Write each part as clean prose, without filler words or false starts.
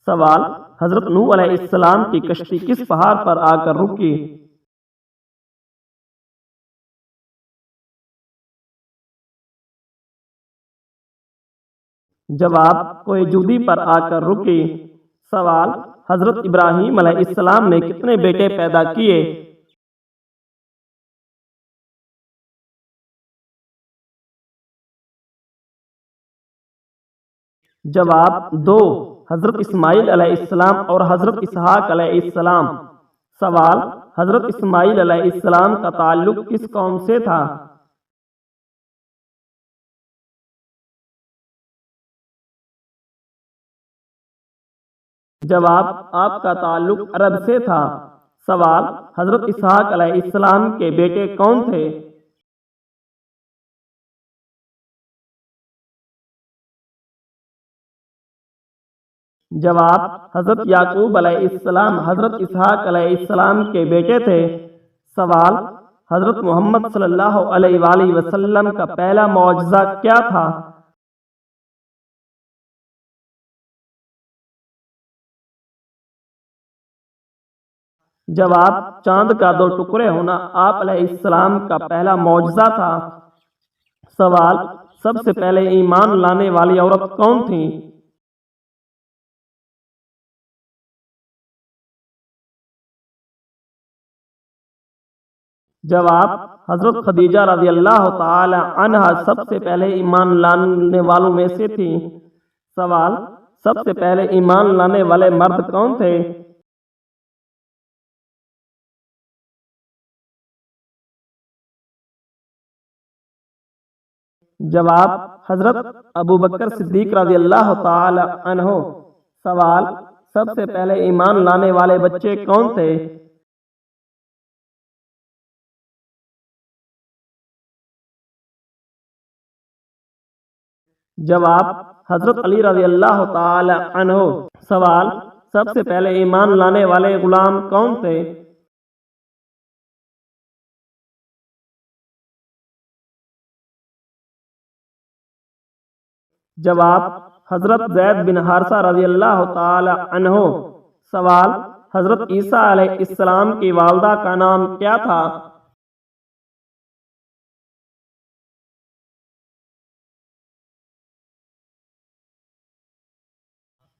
سوال: حضرت نوح علیہ السلام کی کشتی کس پہاڑ پر آ کر رکی؟ جواب: کوہ جودی پر آ کر رکی۔ سوال: حضرت ابراہیم علیہ السلام نے کتنے بیٹے پیدا کیے؟ جواب: 2، حضرت اسماعیل علیہ السلام اور حضرت اسحاق علیہ السلام۔ سوال: حضرت اسماعیل علیہ السلام کا تعلق کس قوم سے تھا؟ جواب: آپ کا تعلق عرب سے تھا۔ سوال: حضرت اسحاق علیہ السلام کے بیٹے کون تھے؟ جواب: حضرت یعقوب علیہ السلام حضرت اسحاق علیہ السلام کے بیٹے تھے۔ سوال: حضرت محمد صلی اللہ علیہ وآلہ وسلم کا پہلا معجزہ کیا تھا؟ جواب: چاند کا 2 ٹکڑے ہونا آپ علیہ السلام کا پہلا معجزہ تھا۔ سوال: سب سے پہلے ایمان لانے والی عورت کون تھی؟ جواب: حضرت خدیجہ رضی اللہ تعالی عنہا سب سے پہلے ایمان لانے والوں میں سے تھی۔ سوال: سب سے پہلے ایمان لانے والے مرد کون تھے؟ جواب: حضرت ابوبکر صدیق رضی اللہ تعالی عنہ۔ سوال: سب سے پہلے ایمان لانے والے بچے کون تھے؟ جواب: حضرت علی رضی اللہ تعالی عنہ۔ سوال: سب سے پہلے ایمان لانے والے غلام کون تھے؟ جواب: حضرت زید بن حارثہ رضی اللہ تعالی عنہ۔ سوال: حضرت عیسیٰ علیہ السلام کی والدہ کا نام کیا تھا؟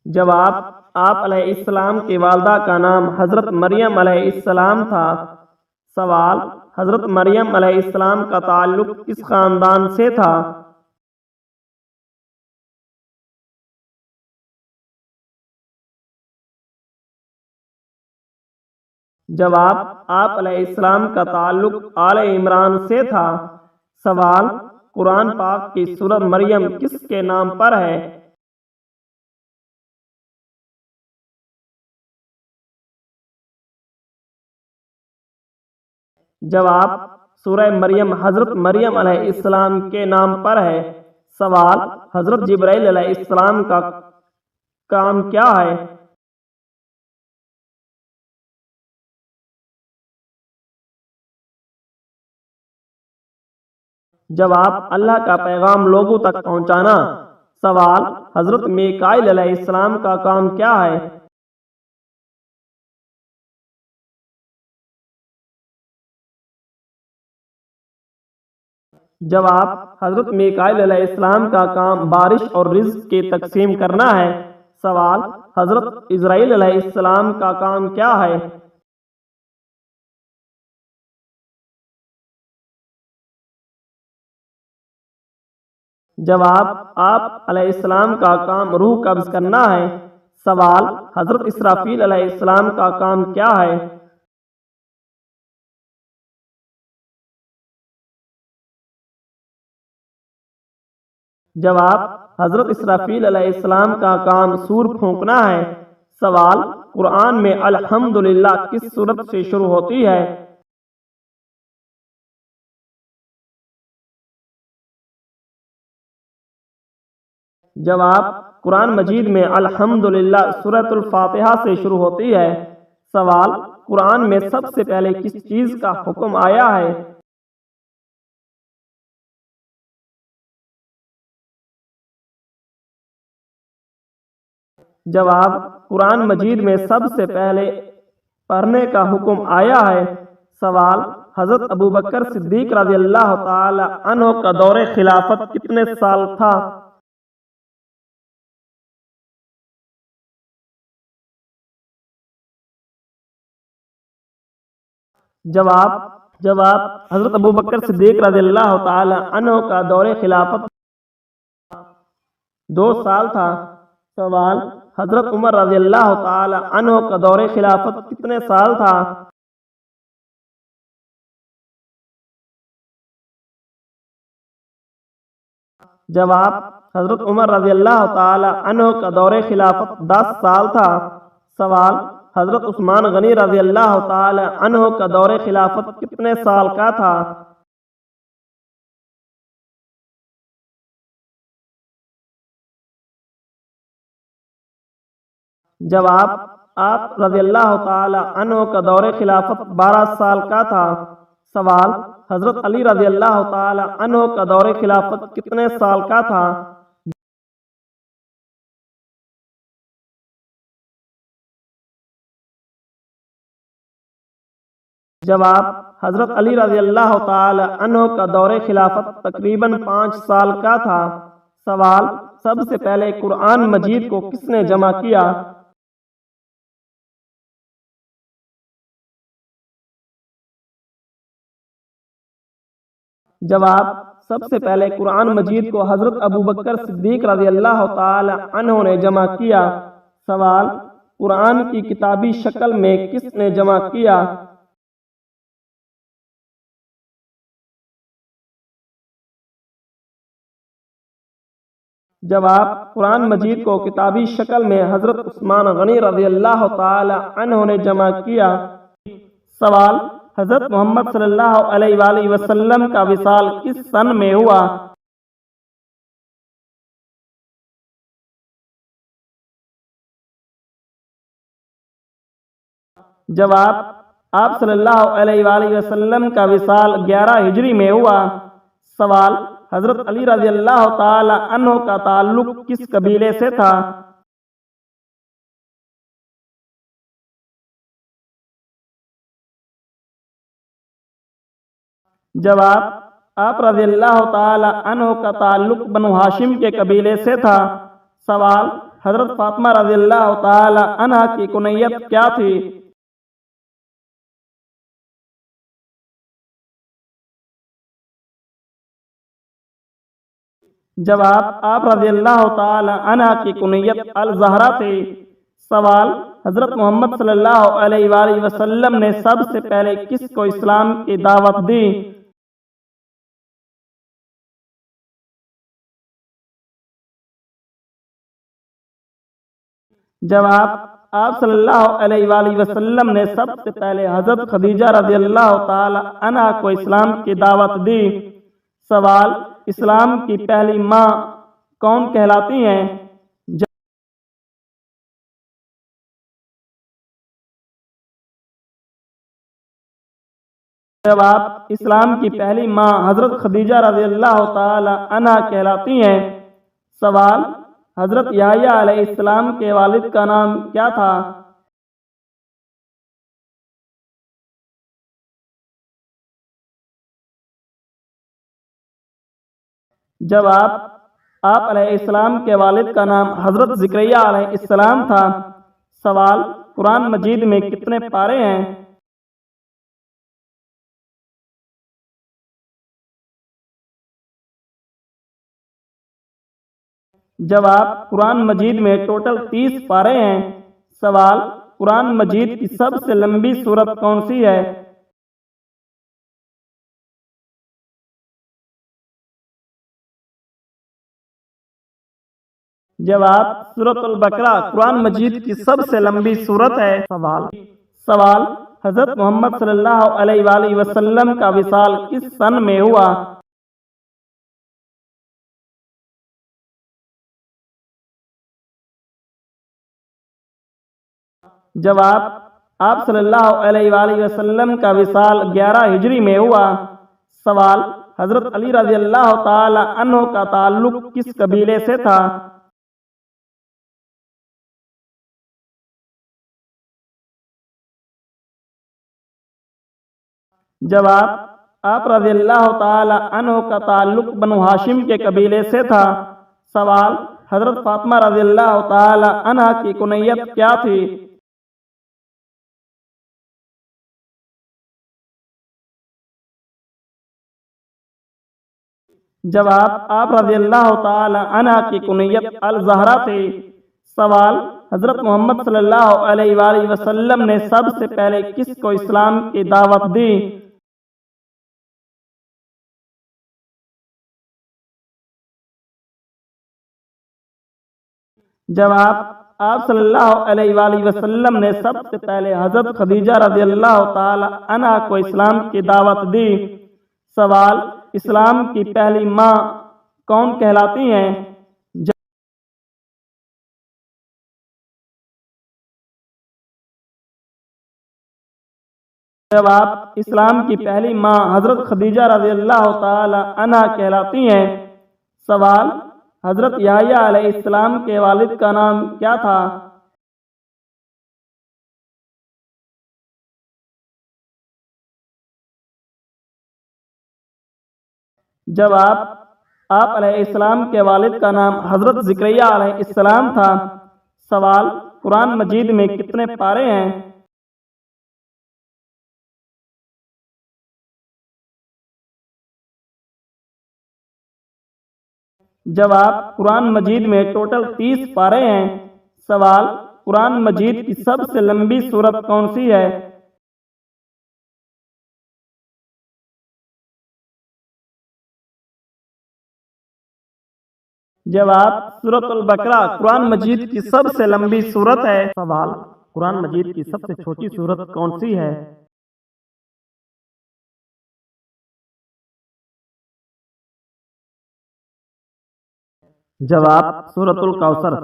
جواب: آپ علیہ السلام کی والدہ کا نام حضرت مریم علیہ السلام تھا۔ سوال: حضرت مریم علیہ السلام کا تعلق کس خاندان سے تھا؟ جواب: آپ علیہ السلام کا تعلق آل عمران سے تھا۔ سوال: قرآن پاک کی سورۃ مریم کس کے نام پر ہے؟ جواب: سورہ مریم حضرت مریم علیہ السلام کے نام پر ہے۔ سوال: حضرت جبرائیل علیہ السلام کا کام کیا ہے؟ جواب: اللہ کا پیغام لوگوں تک پہنچانا۔ سوال: حضرت میکائیل علیہ السلام کا کام کیا ہے؟ جواب: حضرت میکائیل علیہ السلام کا کام بارش اور رزق کی تقسیم کرنا ہے۔ سوال: حضرت عزرائیل علیہ السلام کا کام کیا ہے؟ جواب: آپ علیہ السلام کا کام روح قبض کرنا ہے۔ سوال: حضرت اسرافیل علیہ السلام کا کام کیا ہے؟ جواب: حضرت اسرافیل علیہ السلام کا کام سور پھونکنا ہے۔ سوال: قرآن میں الحمدللہ کس سورت سے شروع ہوتی ہے؟ جواب: قرآن مجید میں الحمدللہ سورۃ الفاتحہ سے شروع ہوتی ہے۔ سوال: قرآن میں سب سے پہلے کس چیز کا حکم آیا ہے؟ جواب: قرآن مجید میں سب سے پہلے پڑھنے کا حکم آیا ہے۔ سوال: حضرت ابوبکر صدیق رضی اللہ تعالی عنہ کا دور خلافت کتنے سال تھا؟ جواب: حضرت ابوبکر صدیق رضی اللہ تعالی عنہ کا دور خلافت 2 سال تھا۔ سوال: حضرت عمر رضی اللہ تعالی عنہ کا دور خلافت کتنے سال تھا؟ جواب: حضرت عمر رضی اللہ تعالی عنہ کا دور خلافت 10 سال تھا۔ سوال: حضرت عثمان غنی رضی اللہ تعالی عنہ کا دور خلافت کتنے سال کا تھا؟ جواب: آپ رضی اللہ تعالی عنہ کا دور خلافت 12 سال کا تھا۔ سوال: حضرت علی رضی اللہ تعالی عنہ کا دور خلافت کتنے سال کا تھا؟ جواب: حضرت علی رضی اللہ تعالی عنہ کا دور خلافت تقریباً 5 سال کا تھا۔ سوال: سب سے پہلے قرآن مجید کو کس نے جمع کیا؟ جواب: سب سے پہلے قرآن مجید کو حضرت ابوبکر صدیق رضی اللہ تعالی عنہ نے جمع کیا۔ سوال: قرآن کی کتابی شکل میں کس نے جمع کیا؟ جواب: قرآن مجید کو کتابی شکل میں حضرت عثمان غنی رضی اللہ تعالی عنہ نے جمع کیا۔ سوال: حضرت محمد صلی اللہ علیہ وآلہ وسلم کا وصال کس سن میں ہوا؟ جواب: آپ صلی اللہ علیہ وآلہ وسلم کا وصال 11 ہجری میں ہوا۔ سوال: حضرت علی رضی اللہ تعالی عنہ کا تعلق کس قبیلے سے تھا؟ جواب: آپ رضی اللہ تعالی عنہ کا تعلق بنو ہاشم کے قبیلے سے تھا۔ سوال: حضرت فاطمہ رضی اللہ تعالی عنہ کی کنیت کیا تھی؟ جواب: آپ رضی اللہ تعالی عنہ کی کنیت الزہرا تھی۔ سوال: حضرت محمد صلی اللہ علیہ وآلہ وسلم نے سب سے پہلے کس کو اسلام کی دعوت دی؟ جواب: آپ صلی اللہ علیہ وآلہ وسلم نے سب سے پہلے حضرت خدیجہ رضی اللہ تعالی عنہ کو اسلام کی دعوت دی۔ سوال: اسلام کی پہلی ماں کون کہلاتی ہیں؟ جواب: اسلام کی پہلی ماں حضرت خدیجہ رضی اللہ تعالی عنہ کہلاتی ہیں۔ سوال: حضرت یحییٰ علیہ السلام کے والد کا نام کیا تھا؟ جواب: آپ علیہ السلام کے والد کا نام حضرت زکریا علیہ السلام تھا۔ سوال: قرآن مجید میں کتنے پارے ہیں؟ جواب: قرآن مجید میں ٹوٹل 30 پارے ہیں۔ سوال: قرآن مجید کی سب سے لمبی سورت کون سی ہے؟ جواب: سورۃ البقرہ قرآن مجید کی سب سے لمبی سورت ہے۔ سوال: حضرت محمد صلی اللہ علیہ وآلہ وسلم کا وصال کس سن میں ہوا؟ جواب: آپ صلی اللہ علیہ وآلہ وسلم کا وصال 11 ہجری میں ہوا۔ سوال: حضرت علی رضی اللہ تعالی عنہ کا تعلق کس قبیلے سے تھا؟ جواب: آپ رضی اللہ تعالی عنہ کا تعلق بنو ہاشم کے قبیلے سے تھا۔ سوال: حضرت فاطمہ رضی اللہ تعالی عنہ کی کنیت کیا تھی؟ جواب: آپ رضی اللہ تعالی عنہ کی کنیت الزہرا تھی۔ سوال: حضرت محمد صلی اللہ علیہ وآلہ وسلم نے سب سے پہلے کس کو اسلام کی دعوت دی؟ جواب: آپ صلی اللہ علیہ وآلہ وسلم نے سب سے پہلے حضرت خدیجہ رضی اللہ تعالی عنہ کو اسلام کی دعوت دی۔ سوال: اسلام کی پہلی ماں کون کہلاتی ہیں؟ جواب: اسلام کی پہلی ماں حضرت خدیجہ رضی اللہ تعالی عنہ کہلاتی ہیں۔ سوال: حضرت یحییٰ علیہ السلام کے والد کا نام کیا تھا؟ جواب: آپ علیہ السلام کے والد کا نام حضرت زکریا علیہ السلام تھا۔ سوال: قرآن مجید میں کتنے پارے ہیں؟ جواب: قرآن مجید میں ٹوٹل 30 پارے ہیں۔ سوال: قرآن مجید کی سب سے لمبی سورت کون سی ہے؟ جواب: سورۃ البقرہ قرآن مجید کی سب سے لمبی سورت ہے۔ سوال: قرآن مجید کی سب سے چھوٹی سورت کون سی ہے؟ جواب: سورۃ الکوثر۔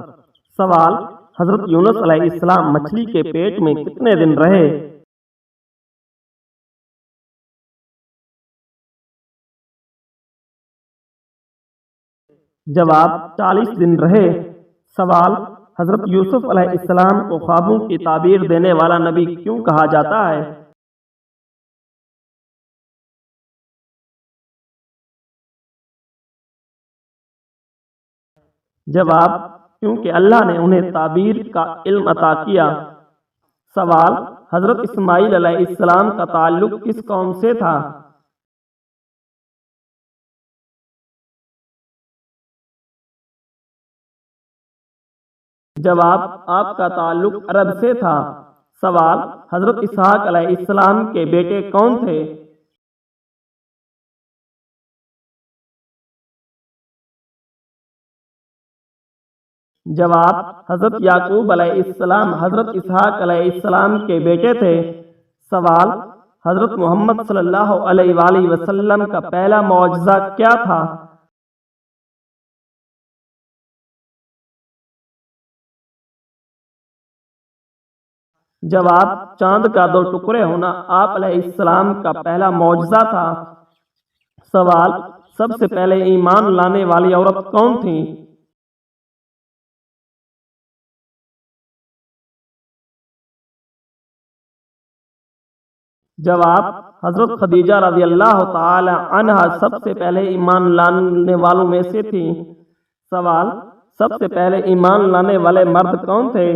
سوال: حضرت یونس علیہ السلام مچھلی کے پیٹ میں کتنے دن رہے؟ جواب: 40 دن رہے۔ سوال: حضرت یوسف علیہ السلام کو خوابوں کی تعبیر دینے والا نبی کیوں کہا جاتا ہے؟ جواب: کیونکہ اللہ نے انہیں تعبیر کا علم عطا کیا۔ سوال: حضرت اسماعیل علیہ السلام کا تعلق کس قوم سے تھا؟ جواب: آپ کا تعلق عرب سے تھا۔ سوال: حضرت اسحاق علیہ السلام کے بیٹے کون تھے؟ جواب: حضرت یعقوب علیہ السلام حضرت اسحاق علیہ السلام کے بیٹے تھے۔ سوال: حضرت محمد صلی اللہ علیہ وآلہ وسلم کا پہلا معجزہ کیا تھا؟ جواب: چاند کا 2 ٹکڑے ہونا آپ علیہ السلام کا پہلا معجزہ تھا۔ سوال: سب سے پہلے ایمان لانے والی عورت کون تھی؟ جواب: حضرت خدیجہ رضی اللہ تعالی عنہ سب سے پہلے ایمان لانے والوں میں سے تھی۔ سوال: سب سے پہلے ایمان لانے والے مرد کون تھے؟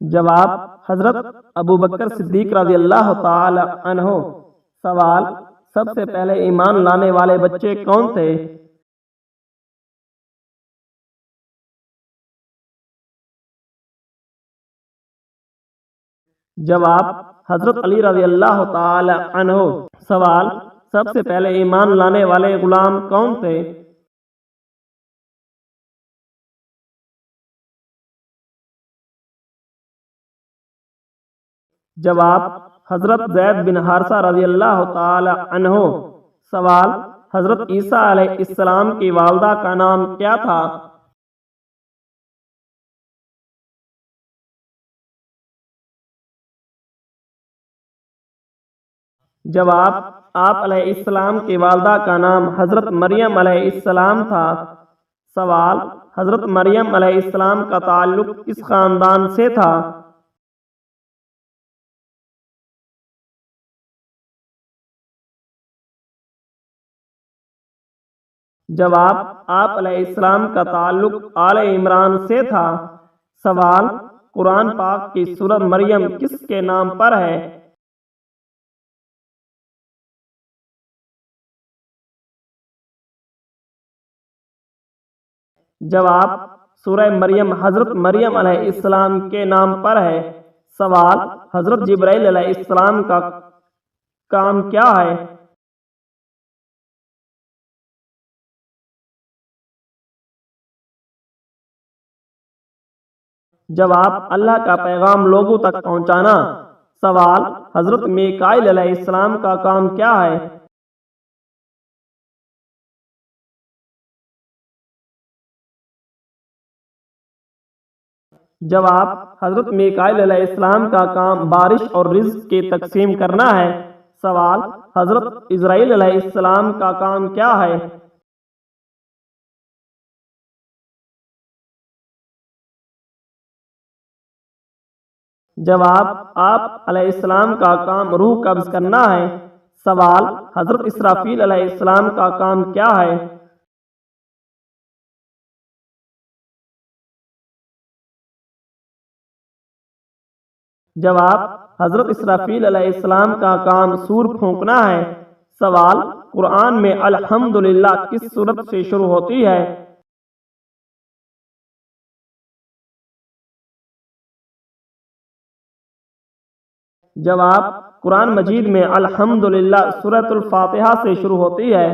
جواب: حضرت ابوبکر صدیق رضی اللہ تعالی عنہ۔ سوال: سب سے پہلے ایمان لانے والے بچے کون تھے؟ جواب: حضرت علی رضی اللہ تعالی عنہ۔ سوال: سب سے پہلے ایمان لانے والے غلام کون تھے؟ جواب: حضرت زید بن حارثہ رضی اللہ تعالی عنہ۔ سوال: حضرت عیسیٰ علیہ السلام کی والدہ کا نام کیا تھا؟ جواب: آپ علیہ السلام کی والدہ کا نام حضرت مریم علیہ السلام تھا۔ سوال: حضرت مریم علیہ السلام کا تعلق کس خاندان سے تھا؟ جواب: آپ علیہ السلام کا تعلق آل عمران سے تھا۔ سوال: قرآن پاک کی سورۃ مریم کس کے نام پر ہے؟ جواب: سورہ مریم حضرت مریم علیہ السلام کے نام پر ہے۔ سوال: حضرت جبرائیل علیہ السلام کا کام کیا ہے؟ جواب: اللہ کا پیغام لوگوں تک پہنچانا۔ سوال: حضرت میکائیل علیہ السلام کا کام کیا ہے؟ جواب: حضرت میکائیل علیہ السلام کا کام بارش اور رزق کی تقسیم کرنا ہے۔ سوال: حضرت عزرائیل علیہ السلام کا کام کیا ہے؟ جواب: آپ علیہ السلام کا کام روح قبض کرنا ہے۔ سوال: حضرت اسرافیل علیہ السلام کا کام کیا ہے؟ جواب: حضرت اسرافیل علیہ السلام کا کام سور پھونکنا ہے۔ سوال: قرآن میں الحمدللہ کس سورت سے شروع ہوتی ہے؟ جواب: قرآن مجید میں الحمدللہ سورۃ الفاتحہ سے شروع ہوتی ہے۔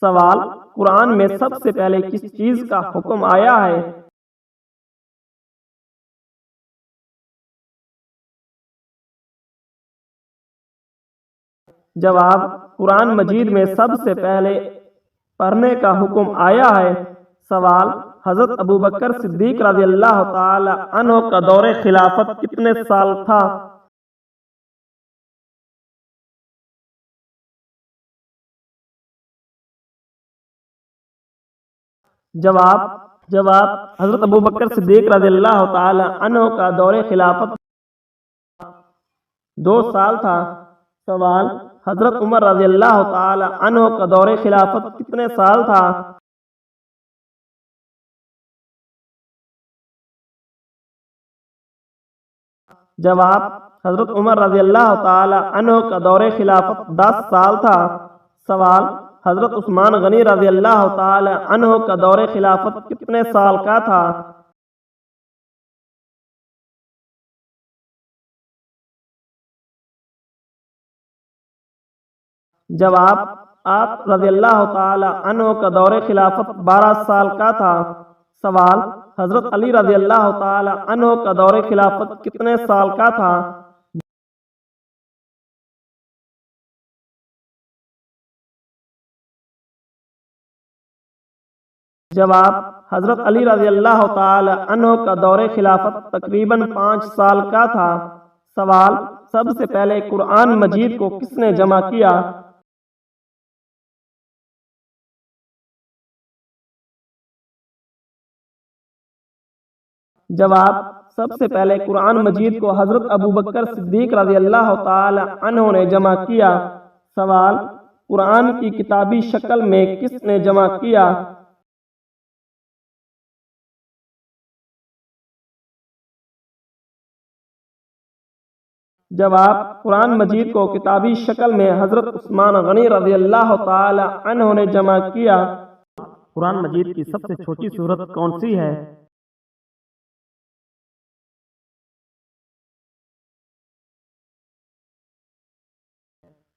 سوال: قرآن میں سب سے پہلے کس چیز کا حکم آیا ہے؟ جواب: قرآن مجید میں سب سے پہلے پڑھنے کا حکم آیا ہے۔ سوال: حضرت ابوبکر صدیق رضی اللہ تعالی عنہ کا دور خلافت کتنے سال تھا؟ جواب: حضرت ابوبکر صدیق رضی اللہ تعالی عنہ کا دور خلافت 2 سال تھا۔ سوال: حضرت عمر رضی اللہ تعالی عنہ کا دور خلافت کتنے سال تھا؟ جواب: حضرت عمر رضی اللہ تعالی عنہ کا دور خلافت 10 سال تھا۔ سوال: حضرت عثمان غنی رضی اللہ تعالی عنہ کا دور خلافت کتنے سال کا تھا؟ جواب: آپ رضی اللہ تعالی عنہ کا دور خلافت 12 سال کا تھا۔ سوال: حضرت علی رضی اللہ تعالی عنہ کا دور خلافت کتنے سال کا تھا؟ جواب: حضرت علی رضی اللہ تعالی عنہ کا دور خلافت تقریباً 5 سال کا تھا۔ سوال: سب سے پہلے قرآن مجید کو کس نے جمع کیا؟ جواب: سب سے پہلے قرآن مجید کو حضرت ابوبکر صدیق رضی اللہ تعالی عنہ نے جمع کیا۔ سوال: قرآن کی کتابی شکل میں کس نے جمع کیا؟ جواب: قرآن مجید کو کتابی شکل میں حضرت عثمان غنی رضی اللہ تعالی عنہ نے جمع کیا۔ قرآن مجید کی سب سے چھوٹی سورت کون سی ہے؟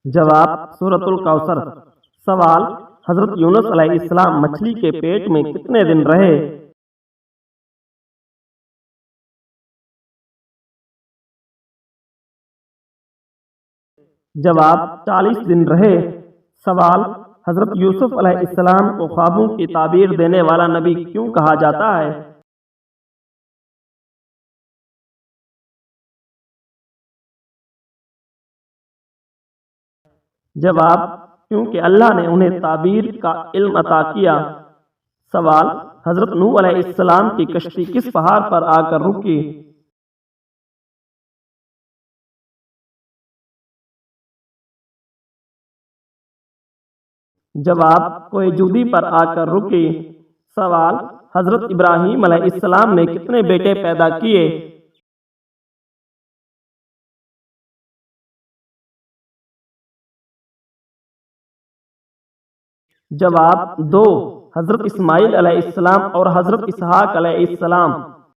جواب: سورۃ الکوثر۔ سوال: حضرت یونس علیہ السلام مچھلی کے پیٹ میں کتنے دن رہے؟ جواب: 40 دن رہے۔ سوال: حضرت یوسف علیہ السلام کو خوابوں کی تعبیر دینے والا نبی کیوں کہا جاتا ہے؟ جواب: کیونکہ اللہ نے انہیں تعبیر کا علم عطا کیا۔ سوال: حضرت نوح علیہ السلام کی کشتی کس پہاڑ پر آ کر رکی؟ جواب کوہ جودی پر آ کر رکی۔ سوال حضرت ابراہیم علیہ السلام نے کتنے بیٹے پیدا کیے؟ جواب 2۔ حضرت اسماعیل علیہ السلام اور حضرت اسحاق علیہ السلام۔